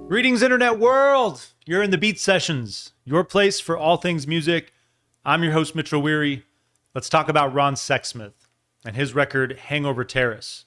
Greetings, Internet world! You're in the Beat Sessions, your place for all things music. I'm your host, Mitchell Weary. Let's talk about Ron Sexsmith and his record, Hangover, Terrace.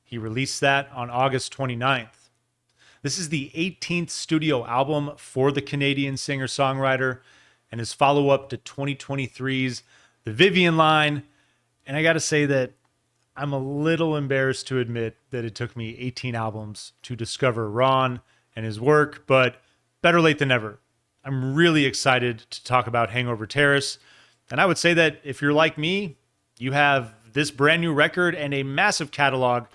He released that on August 29th. This is the 18th studio album for the Canadian singer-songwriter and his follow-up to 2023's The Vivian Line. And I gotta say that I'm a little embarrassed to admit that it took me 18 albums to discover Ron and his work, but better late than never. I'm really excited to talk about Hangover Terrace, and I would say that if you're like me, you have this brand new record and a massive catalog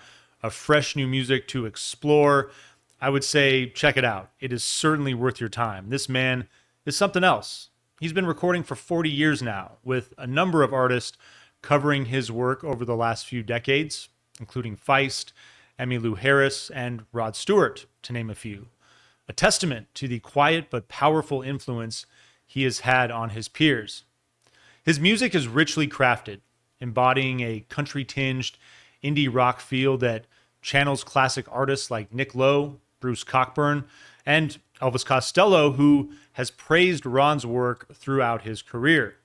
of fresh new music to explore. I would say check it out. It is certainly worth your time. This man is something else. He's been recording for 40 years now, with a number of artists covering his work over the last few decades, including Feist, Emmylou Harris, and Rod Stewart, to name a few. A testament to the quiet but powerful influence he has had on his peers. His music is richly crafted, embodying a country-tinged indie rock feel that channels classic artists like Nick Lowe, Bruce Cockburn, and Elvis Costello, who has praised Ron's work throughout his career.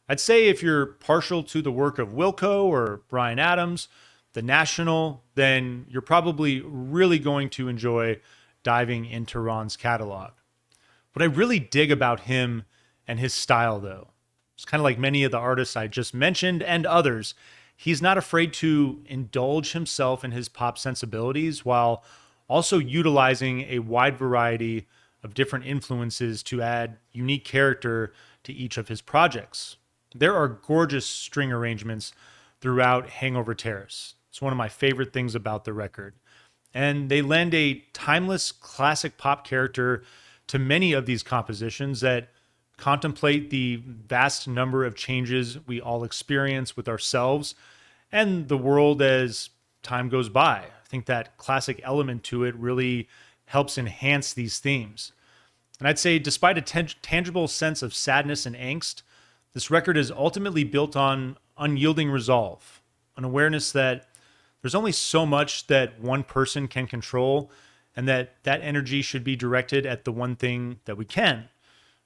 I'd say if you're partial to the work of Wilco or Bryan Adams, The National, then you're probably really going to enjoy diving into Ron's catalog. What I really dig about him and his style, though, it's kind of like many of the artists I just mentioned and others, he's not afraid to indulge himself in his pop sensibilities while also utilizing a wide variety of different influences to add unique character to each of his projects. There are gorgeous string arrangements throughout Hangover Terrace. It's one of my favorite things about the record. And they lend a timeless classic pop character to many of these compositions that contemplate the vast number of changes we all experience with ourselves and the world as time goes by. I think that classic element to it really helps enhance these themes. And I'd say despite a tangible sense of sadness and angst, this record is ultimately built on unyielding resolve, an awareness that there's only so much that one person can control, and that energy should be directed at the one thing that we can,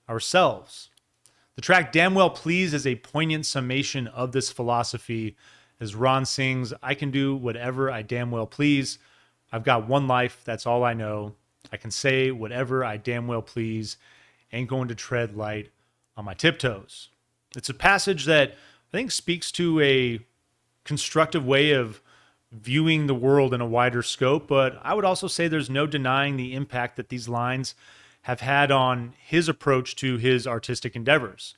ourselves. The track Damn Well Please is a poignant summation of this philosophy as Ron sings, "I can do whatever I damn well please. I've got one life, that's all I know. I can say whatever I damn well please. Ain't going to tread light on my tiptoes." It's a passage that I think speaks to a constructive way of viewing the world in a wider scope, but I would also say there's no denying the impact that these lines have had on his approach to his artistic endeavors.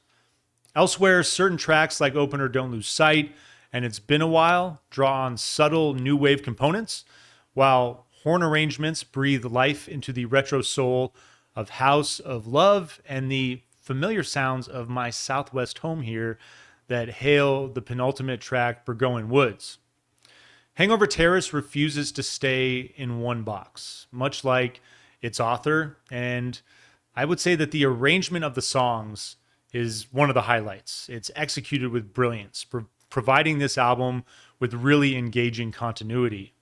Elsewhere, certain tracks like Open or Don't Lose Sight and It's Been a While draw on subtle new wave components, while horn arrangements breathe life into the retro soul of House of Love and the familiar sounds of My Southwest Home here that hail the penultimate track, Burgoyne Woods. Hangover Terrace refuses to stay in one box, much like its author, and I would say that the arrangement of the songs is one of the highlights. It's executed with brilliance, providing this album with really engaging continuity.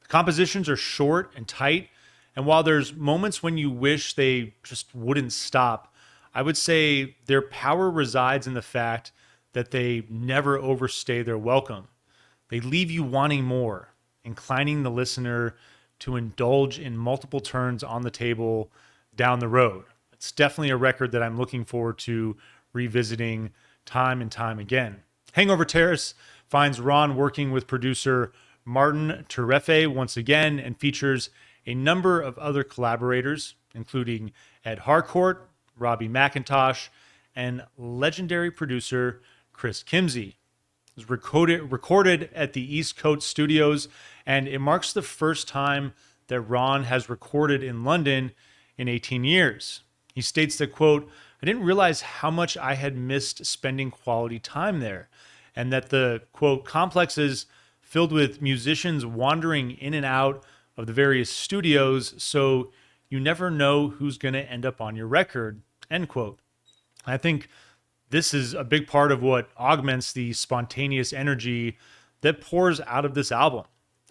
The compositions are short and tight, and while there's moments when you wish they just wouldn't stop, I would say their power resides in the fact that they never overstay their welcome. They leave you wanting more, inclining the listener to indulge in multiple turns on the table down the road. It's definitely a record that I'm looking forward to revisiting time and time again. Hangover Terrace finds Ron working with producer Martin Terrefe once again and features a number of other collaborators, including Ed Harcourt, Robbie McIntosh, and legendary producer Chris Kimsey. It was recorded at the East Coast Studios, and it marks the first time that Ron has recorded in London in 18 years. He states that, quote, "I didn't realize how much I had missed spending quality time there," and that the, quote, "complex is filled with musicians wandering in and out of the various studios, so you never know who's going to end up on your record," end quote. I think this is a big part of what augments the spontaneous energy that pours out of this album.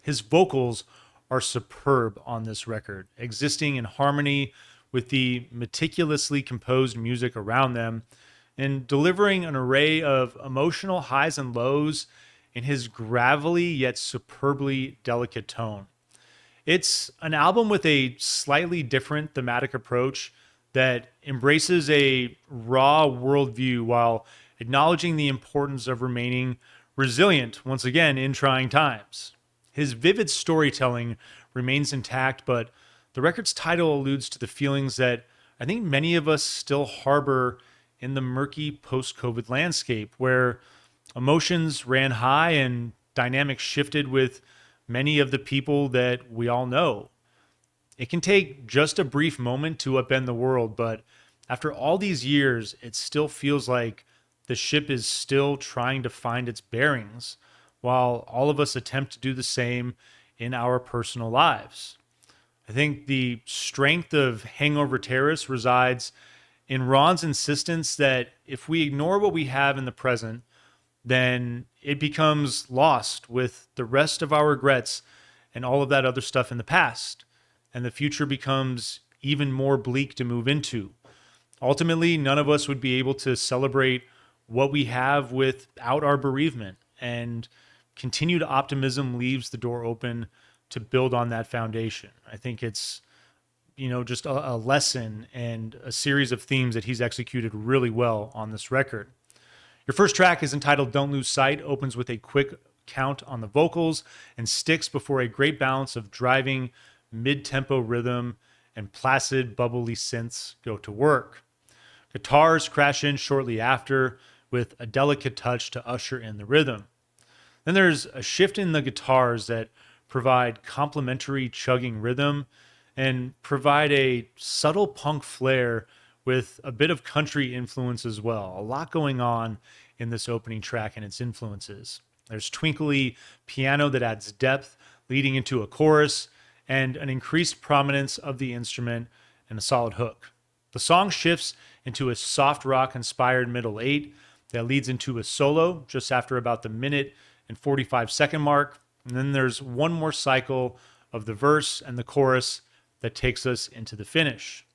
His vocals are superb on this record, existing in harmony with the meticulously composed music around them and delivering an array of emotional highs and lows in his gravelly yet superbly delicate tone. It's an album with a slightly different thematic approach that embraces a raw worldview while acknowledging the importance of remaining resilient once again in trying times. His vivid storytelling remains intact, but the record's title alludes to the feelings that I think many of us still harbor in the murky post COVID landscape, where emotions ran high and dynamics shifted with many of the people that we all know. It can take just a brief moment to upend the world, but after all these years, it still feels like the ship is still trying to find its bearings, while all of us attempt to do the same in our personal lives. I think the strength of Hangover Terrace resides in Ron's insistence that if we ignore what we have in the present, then it becomes lost with the rest of our regrets and all of that other stuff in the past. And the future becomes even more bleak to move into. Ultimately, none of us would be able to celebrate what we have without our bereavement. And continued optimism leaves the door open to build on that foundation. I think it's, just a lesson and a series of themes that he's executed really well on this record. Your first track is entitled Don't Lose Sight, opens with a quick count on the vocals and sticks before a great balance of driving mid-tempo rhythm and placid, bubbly synths go to work. Guitars crash in shortly after with a delicate touch to usher in the rhythm. Then there's a shift in the guitars that provide complementary chugging rhythm and provide a subtle punk flair with a bit of country influence as well. A lot going on in this opening track and its influences. There's twinkly piano that adds depth, leading into a chorus, and an increased prominence of the instrument and a solid hook. The song shifts into a soft rock inspired middle eight that leads into a solo just after about the minute and 45-second mark. And then there's one more cycle of the verse and the chorus that takes us into the finish.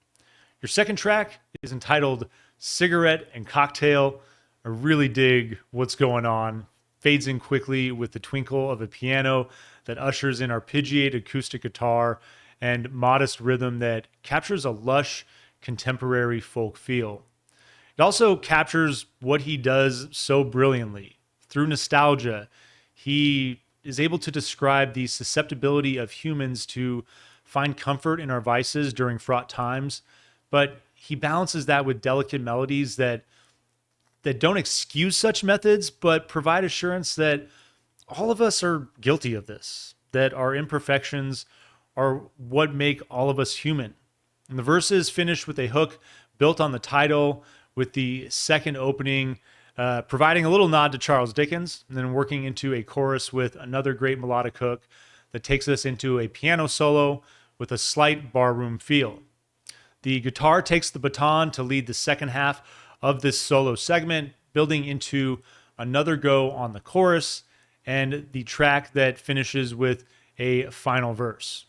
Your second track is entitled Cigarette and Cocktail. I really dig what's going on. Fades in quickly with the twinkle of a piano that ushers in arpeggiated acoustic guitar and modest rhythm that captures a lush contemporary folk feel. It also captures what he does so brilliantly. Through nostalgia, he is able to describe the susceptibility of humans to find comfort in our vices during fraught times, but he balances that with delicate melodies that don't excuse such methods, but provide assurance that all of us are guilty of this, that our imperfections are what make all of us human. And the verses finish with a hook built on the title, with the second opening providing a little nod to Charles Dickens, and then working into a chorus with another great melodic hook that takes us into a piano solo with a slight barroom feel. The guitar takes the baton to lead the second half of this solo segment, building into another go on the chorus and the track that finishes with a final verse.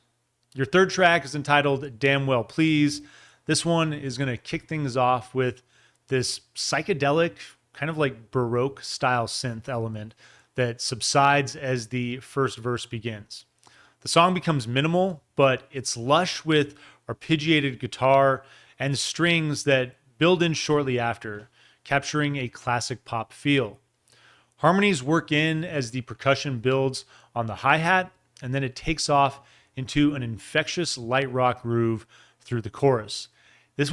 Your third track is entitled Damn Well Please. This one is going to kick things off with this psychedelic, kind of like Baroque style synth element that subsides as the first verse begins. The song becomes minimal, but it's lush with arpeggiated guitar and strings that build in shortly after, capturing a classic pop feel. Harmonies work in as the percussion builds on the hi-hat, and then it takes off into an infectious light rock groove through the chorus. This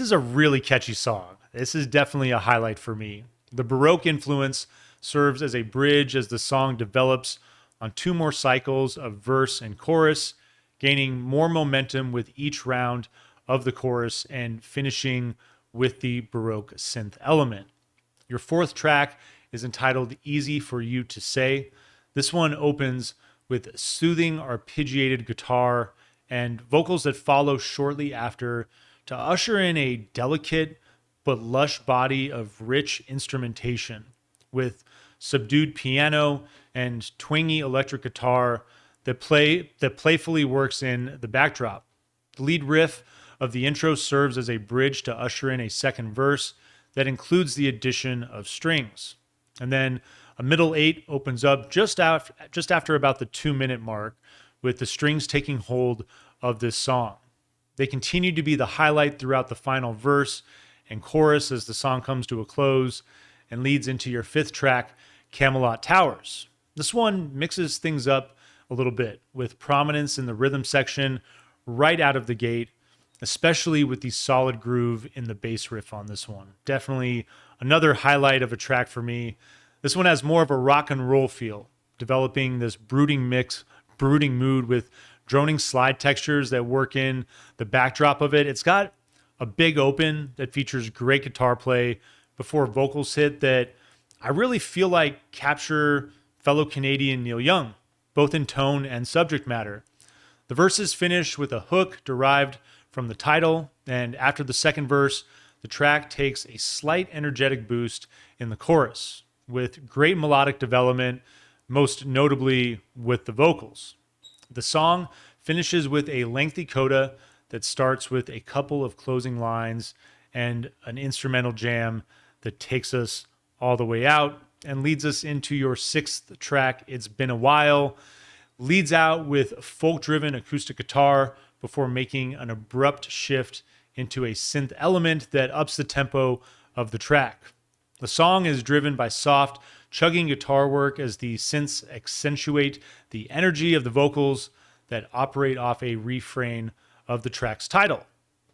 is a really catchy song. This is definitely a highlight for me. The Baroque influence serves as a bridge as the song develops on two more cycles of verse and chorus, gaining more momentum with each round of the chorus and finishing with the Baroque synth element. Your fourth track is entitled Easy for You to Say. This one opens with soothing arpeggiated guitar and vocals that follow shortly after to usher in a delicate but lush body of rich instrumentation with subdued piano and twangy electric guitar that playfully works in the backdrop. The lead riff of the intro serves as a bridge to usher in a second verse that includes the addition of strings. And then a middle 8 opens up just after about the 2-minute mark, with the strings taking hold of this song. They continue to be the highlight throughout the final verse and chorus as the song comes to a close and leads into your 5th track, Camelot Towers. This one mixes things up a little bit, with prominence in the rhythm section right out of the gate, especially with the solid groove in the bass riff on this one. Definitely another highlight of a track for me. This one has more of a rock and roll feel, developing this brooding mood with droning slide textures that work in the backdrop of it. It's got a big open that features great guitar play before vocals hit that I really feel like capture fellow Canadian Neil Young, both in tone and subject matter. The verses finish with a hook derived from the title, and after the second verse, the track takes a slight energetic boost in the chorus, with great melodic development, most notably with the vocals. The song finishes with a lengthy coda that starts with a couple of closing lines and an instrumental jam that takes us all the way out and leads us into your 6th track, It's Been a While. Leads out with folk-driven acoustic guitar before making an abrupt shift into a synth element that ups the tempo of the track. The song is driven by soft, chugging guitar work as the synths accentuate the energy of the vocals that operate off a refrain of the track's title.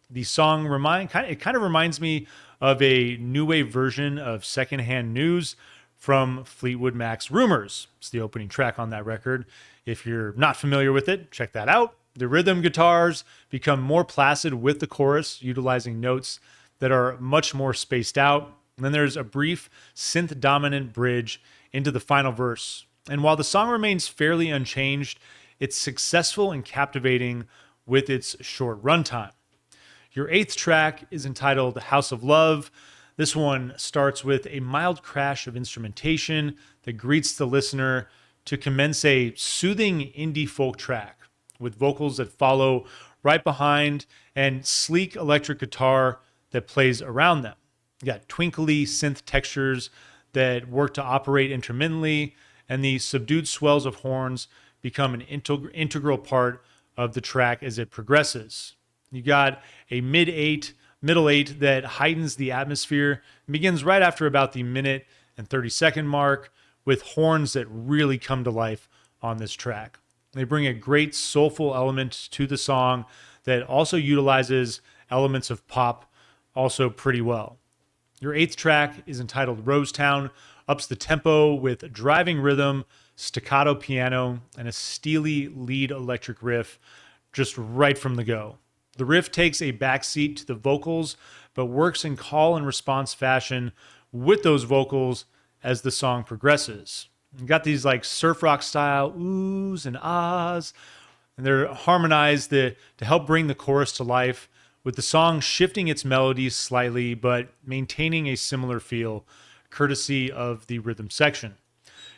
The song kind of reminds me of a new wave version of Secondhand News from Fleetwood Mac's Rumors. It's the opening track on that record. If you're not familiar with it, check that out. The rhythm guitars become more placid with the chorus, utilizing notes that are much more spaced out. And then there's a brief synth-dominant bridge into the final verse. And while the song remains fairly unchanged, it's successful and captivating with its short runtime. Your 8th track is entitled House of Love. This one starts with a mild crash of instrumentation that greets the listener to commence a soothing indie folk track with vocals that follow right behind and sleek electric guitar that plays around them. You got twinkly synth textures that work to operate intermittently, and the subdued swells of horns become an integral part of the track as it progresses. You got a middle 8 that heightens the atmosphere and begins right after about the minute and 30-second mark with horns that really come to life on this track. They bring a great soulful element to the song that also utilizes elements of pop also pretty well. Your 8th track is entitled Rosetown, ups the tempo with driving rhythm, staccato piano, and a steely lead electric riff just right from the go. The riff takes a backseat to the vocals, but works in call and response fashion with those vocals as the song progresses. You got these like surf rock style oohs and ahs, and they're harmonized to help bring the chorus to life, with the song shifting its melodies slightly but maintaining a similar feel, courtesy of the rhythm section.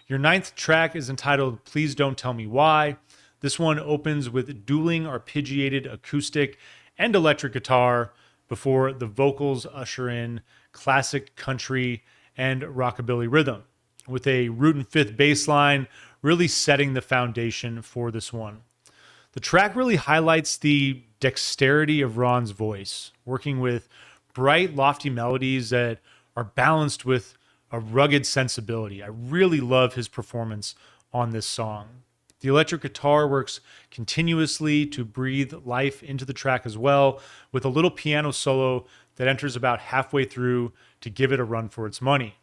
Your 9th track is entitled Please Don't Tell Me Why. This one opens with dueling arpeggiated acoustic and electric guitar before the vocals usher in classic country and rockabilly rhythm, with a root and fifth bass line really setting the foundation for this one. The track really highlights the dexterity of Ron's voice, working with bright, lofty melodies that are balanced with a rugged sensibility. I really love his performance on this song. The electric guitar works continuously to breathe life into the track as well, with a little piano solo that enters about halfway through to give it a run for its money.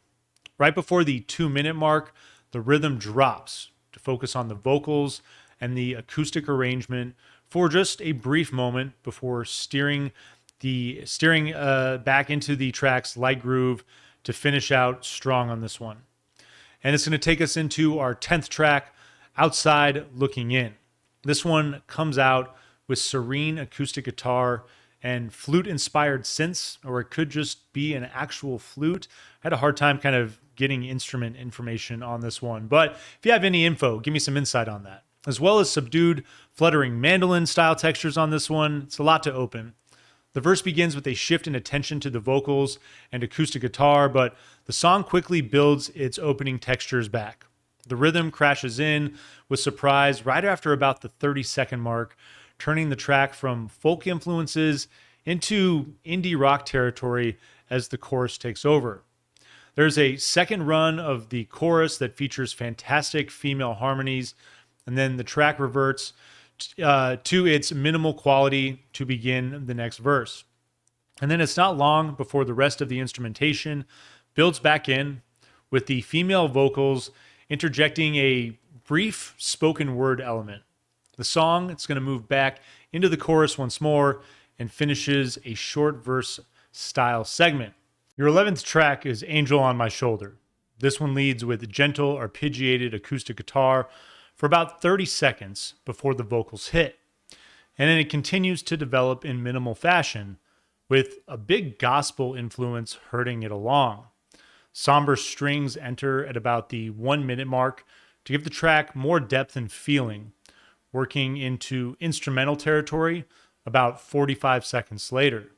Right before the 2-minute mark, the rhythm drops to focus on the vocals and the acoustic arrangement for just a brief moment before steering back into the track's light groove to finish out strong on this one. And it's going to take us into our 10th track, Outside Looking In. This one comes out with serene acoustic guitar and flute-inspired synths, or it could just be an actual flute. I had a hard time kind of getting instrument information on this one, but if you have any info, give me some insight on that. as well as subdued, fluttering mandolin style textures on this one. It's a lot to open. The verse begins with a shift in attention to the vocals and acoustic guitar, but the song quickly builds its opening textures back. The rhythm crashes in with surprise right after about the 30-second mark, turning the track from folk influences into indie rock territory as the chorus takes over. There's a second run of the chorus that features fantastic female harmonies, and then the track reverts to its minimal quality to begin the next verse. And then it's not long before the rest of the instrumentation builds back in, with the female vocals interjecting a brief spoken word element. The song, it's going to move back into the chorus once more and finishes a short verse style segment. Your 11th track is Angel on My Shoulder. This one leads with gentle, arpeggiated acoustic guitar for about 30 seconds before the vocals hit. And then it continues to develop in minimal fashion, with a big gospel influence herding it along. Somber strings enter at about the 1 minute mark to give the track more depth and feeling, working into instrumental territory about 45 seconds later.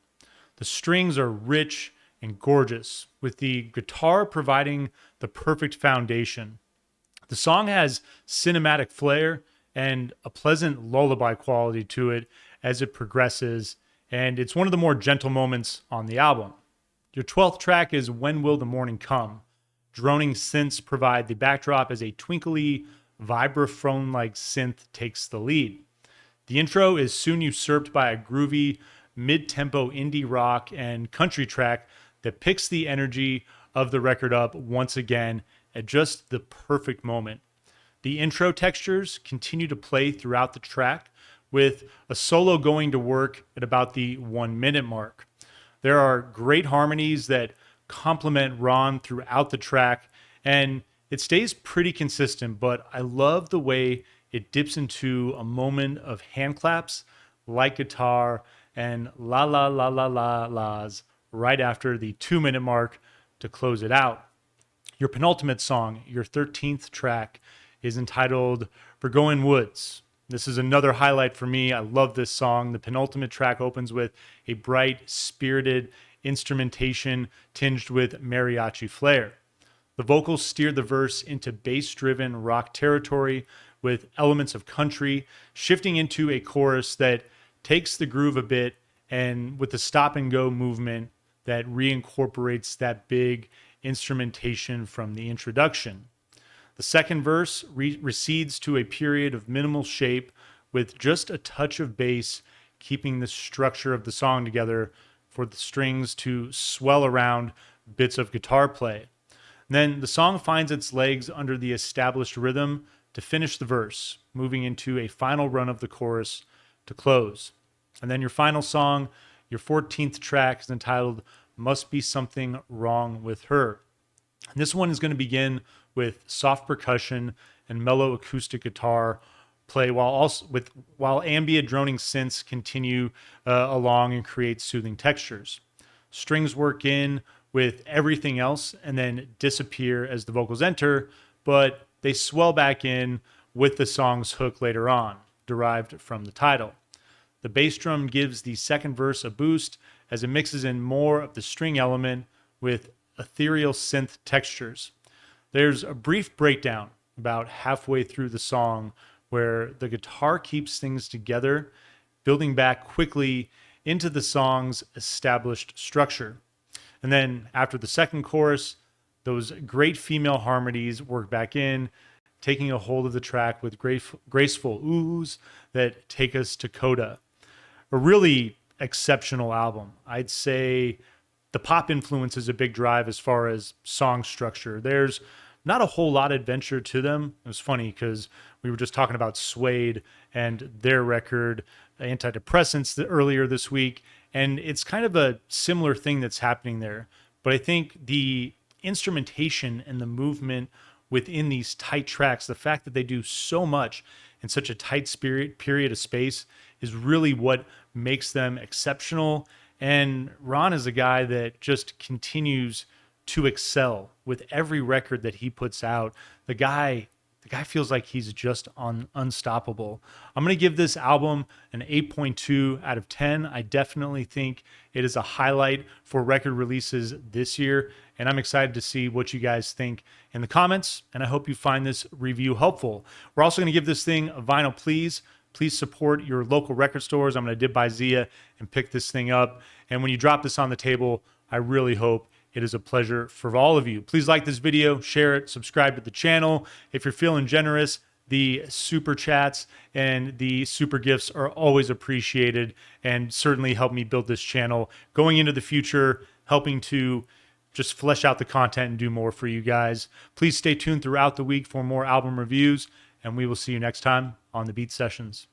The strings are rich and gorgeous, with the guitar providing the perfect foundation. The song has cinematic flair and a pleasant lullaby quality to it as it progresses, and it's one of the more gentle moments on the album. Your 12th track is When Will the Morning Come? Droning synths provide the backdrop as a twinkly, vibraphone-like synth takes the lead. The intro is soon usurped by a groovy, mid-tempo indie rock and country track that picks the energy of the record up once again at just the perfect moment. The intro textures continue to play throughout the track, with a solo going to work at about the 1 minute mark. There are great harmonies that complement Ron throughout the track, and it stays pretty consistent, but I love the way it dips into a moment of hand claps, light guitar, and la la la la la la's right after the 2 minute mark to close it out. Your penultimate song, your 13th track, is entitled Burgoyne Woods. This is another highlight for me. I love this song. The penultimate track opens with a bright, spirited instrumentation tinged with mariachi flair. The vocals steer the verse into bass-driven rock territory with elements of country, shifting into a chorus that takes the groove a bit and with the stop-and-go movement that reincorporates that big instrumentation from the introduction. The second verse recedes to a period of minimal shape with just a touch of bass, keeping the structure of the song together for the strings to swell around bits of guitar play. And then the song finds its legs under the established rhythm to finish the verse, moving into a final run of the chorus to close. And then your final song, your 14th track, is entitled Must Be Something Wrong with Her. And this one is going to begin with soft percussion and mellow acoustic guitar play, while ambient droning synths continue along and create soothing textures. Strings work in with everything else and then disappear as the vocals enter, but they swell back in with the song's hook later on, derived from the title. The bass drum gives the second verse a boost as it mixes in more of the string element with ethereal synth textures. There's a brief breakdown about halfway through the song where the guitar keeps things together, building back quickly into the song's established structure. And then after the second chorus, those great female harmonies work back in, taking a hold of the track with graceful oohs that take us to coda. A really exceptional album. I'd say the pop influence is a big drive as far as song structure. There's not a whole lot of adventure to them. It was funny because we were just talking about Suede and their record, Antidepressants, earlier this week, and it's kind of a similar thing that's happening there. But I think the instrumentation and the movement within these tight tracks, the fact that they do so much in such a tight period of space, is really what makes them exceptional. And Ron is a guy that just continues to excel with every record that he puts out. The guy guy feels like he's just unstoppable. I'm going to give this album an 8.2 out of 10. I definitely think it is a highlight for record releases this year, and I'm excited to see what you guys think in the comments, and I hope you find this review helpful. We're also going to give this thing a vinyl please. Please support your local record stores. I'm going to dip by Zia and pick this thing up. And when you drop this on the table, I really hope it is a pleasure for all of you. Please like this video, share it, subscribe to the channel. If you're feeling generous, the super chats and the super gifts are always appreciated and certainly help me build this channel going into the future, helping to just flesh out the content and do more for you guys. Please stay tuned throughout the week for more album reviews, and we will see you next time on the Beat Sessions.